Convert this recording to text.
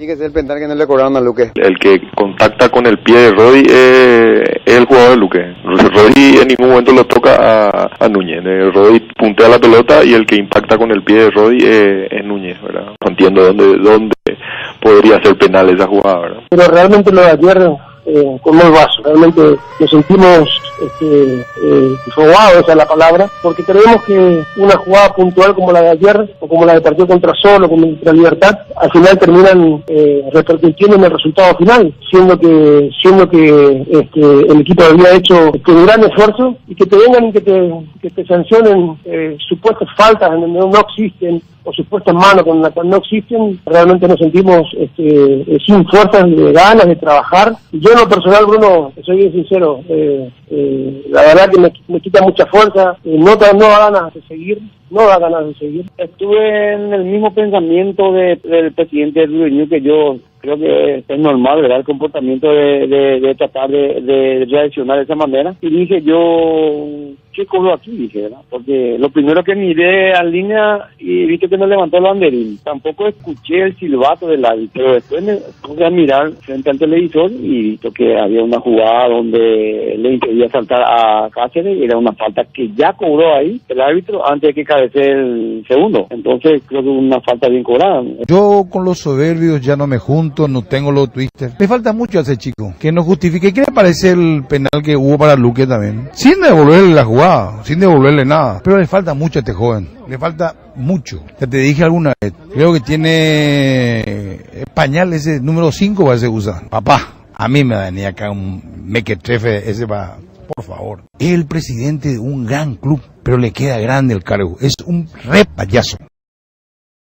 Tiene que ser el penal que no le cobraron a Luque. El que contacta con el pie de Rodri es el jugador de Luque. Rodri en ningún momento lo toca a Núñez. Rodri puntea la pelota y el que impacta con el pie de Rodri es Núñez, ¿verdad? No entiendo dónde podría ser penal esa jugada, ¿verdad? Pero realmente lo de ayer, con el vaso, realmente nos sentimos robados, esa es la palabra, porque creemos que una jugada puntual como la de ayer, o como la de partido contra Sol, o contra Libertad, al final terminan repercutiendo en el resultado final, siendo que el equipo había hecho un gran esfuerzo, y que te vengan y que te sancionen supuestas faltas en donde no existen, o supuestas manos con las cuales no existen. Realmente nos sentimos sin fuerzas de ganas de trabajar. Yo en lo personal, Bruno, soy bien sincero, la verdad que me quita mucha fuerza, no da ganas de seguir. Estuve en el mismo pensamiento del presidente Luis, que yo creo que es normal, ¿verdad?, el comportamiento de tratar de reaccionar de esa manera. Y dije yo, ¿qué cobro aquí? Dije, ¿verdad? Porque lo primero que miré a línea y vi que no levantó el banderín. Tampoco escuché el silbato del árbitro, pero después me puse a mirar frente al televisor y vi que había una jugada donde le impedía saltar a Cáceres, y era una falta que ya cobró ahí el árbitro antes de que cabecee el segundo. Entonces creo que una falta bien cobrada. Yo con los soberbios ya no me junto, no tengo los twister. Le falta mucho a ese chico que no justifique. ¿Qué le parece el penal que hubo para Luque también? Sin devolverle la jugada, sin devolverle nada. Pero le falta mucho a este joven. Le falta mucho. Ya te dije alguna vez. Creo que tiene pañal ese número 5 va a ser usar. Papá, a mí me daría acá un mequetrefe ese va. Por favor. Es el presidente de un gran club, pero le queda grande el cargo. Es un re payaso.